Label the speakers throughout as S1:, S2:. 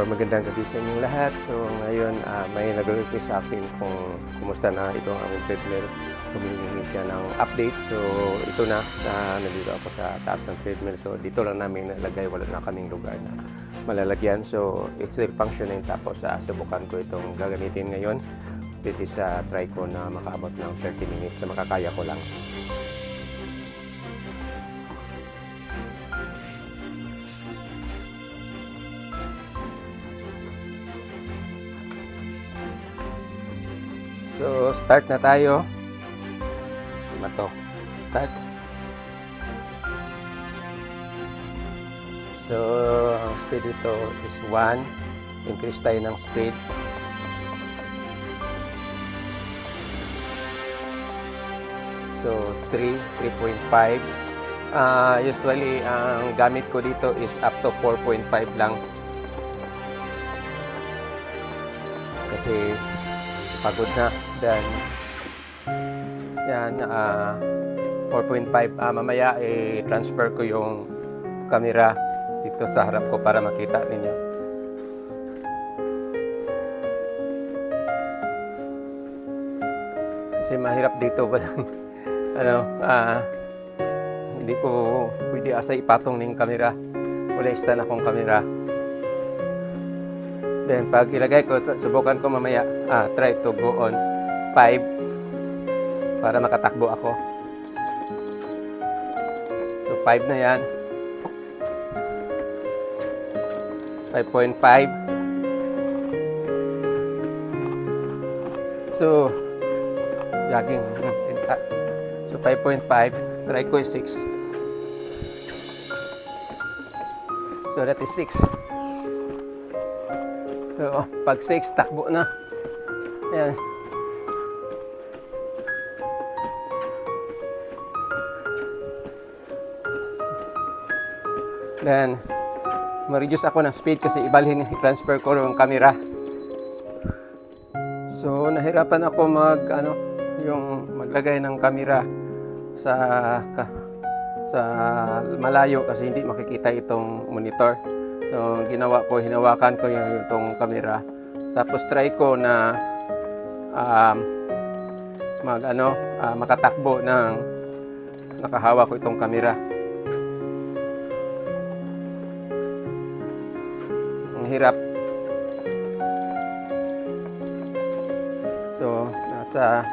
S1: magandang gabi sa inyong lahat. So ngayon may nag-request sa akin kung kumusta na itong aming treadmill. Humihingi siya ng update. So ito na, nandito ako sa taas ng treadmill. So dito lang namin nalagay, wala na kaming lugar na malalagyan. So it's still functioning. Tapos subukan ko itong gagamitin ngayon. It is try ko na makaabot ng 30 minutes. So makakaya ko lang. So, start na tayo. Ano to? Start. So, ang speed dito is 1. Increase tayo ng speed. So, 3, 3.5. Usually, ang gamit ko dito is up to 4.5 lang. Kasi, pagod na. Then, yan, 4.5. Mamaya, transfer ko yung camera dito sa harap ko para makita ninyo. Kasi mahirap dito. Hindi ko pwede asa ipatong ng camera. Wala stand akong camera. Then, pag ilagay ko, subukan ko mamaya, try to go on 5 para makatakbo ako. So, 5 na yan. 5.5. So, jogging. So, 5.5. Try ko is 6. So, that is 6. So, pag 6, takbo na. Ayan. Then, ma-reduce ako ng speed kasi ibalhin, i-transfer ko yung camera. So, nahirapan ako yung maglagay ng camera sa malayo kasi hindi makikita itong monitor. So, ginawa ko, hinawakan ko itong camera. Tapos try ko na makatakbo ng nakahawak ko itong camera. Ang hirap. So, nasa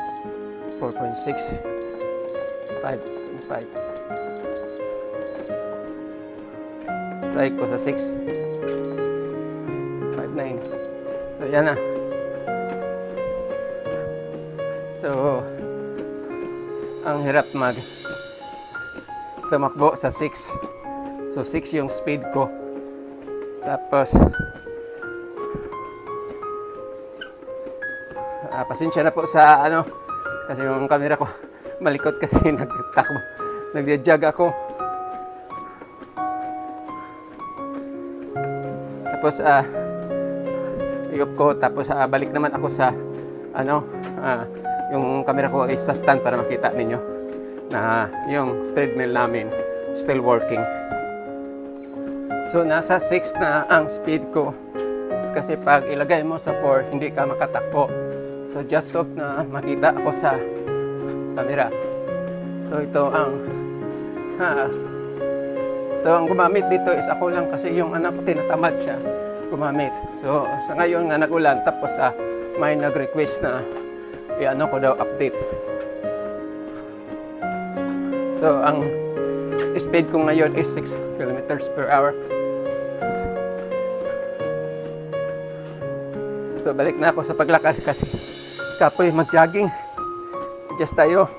S1: 4.6, 5.5. Try ko sa 6. 5.9. So, yan na. So, ang hirap tumakbo sa 6. So, 6 yung speed ko. Tapos, pasensya na po sa kasi yung camera ko malikot kasi nagtakbo. Nagja-jog ako. Tapos i-off ko, tapos balik naman ako sa yung camera ko is sa stand para makita ninyo na yung treadmill namin still working. So nasa 6 na ang speed ko kasi pag ilagay mo sa 4 hindi ka makatakbo. So just hope na makita ako sa camera. So ito ang gumamit dito is ako lang kasi yung anak ko tinatamad siya gumamit. So sa ngayon nga nag-ulan tapos may nag-request na ko daw update. So ang speed ko ngayon is 6 kilometers per hour. So balik na ako sa paglakad kasi kapoy mag-jogging. Just tayo.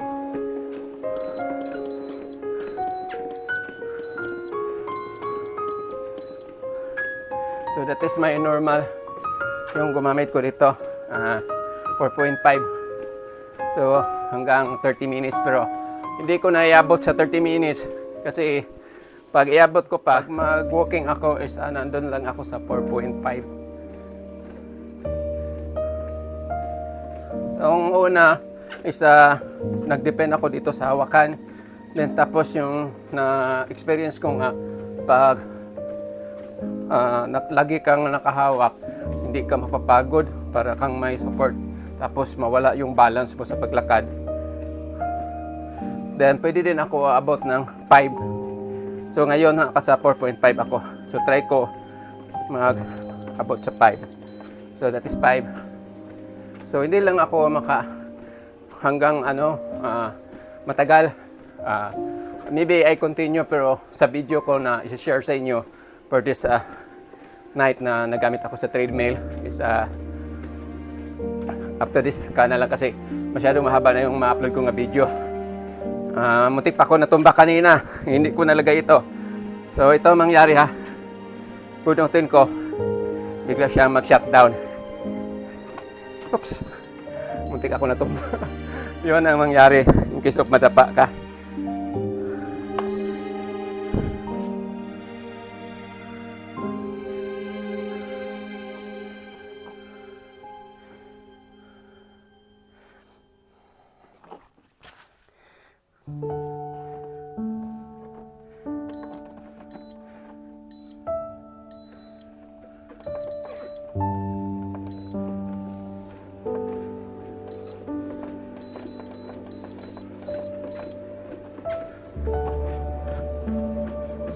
S1: So that is my normal yung gumamit ko dito 4.5. So hanggang 30 minutes pero hindi ko na iabot sa 30 minutes kasi pag iabot ko pag mag-walking ako is nandun lang ako sa 4.5. Ang una is nag-depend ako dito sa hawakan. Then tapos yung na-experience ko nga pag lagi kang nakahawak, hindi ka mapapagod, para kang may support. Tapos mawala yung balance mo sa paglakad. Then pwede din ako abot ng 5. So ngayon nakasa 4.5 ako. So try ko mag-abot sa 5. So that is 5. So hindi lang ako hanggang matagal. Maybe I continue, pero sa video ko na i-share sa inyo for this night na nagamit ako sa treadmill is after this kana lang, kasi masyadong mahaba na yung ma-upload ko nga video. Muntik pa ako natumba kanina, hindi ko nalagay ito. So ito mangyari ha, punutin ko, bigla siya mag-shutdown. Oops, muntik ako natumba. Yun ang mangyari in case of madapa ka.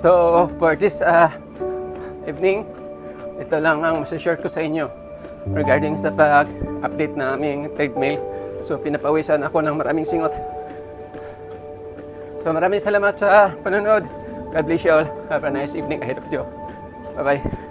S1: So for this evening, ito lang ang masashare ko sa inyo regarding sa pag-update na aming treadmill. So pinapawisan ako ng maraming singot. So maraming salamat sa panonood. God bless you all. Have a nice evening ahead of you. Bye bye.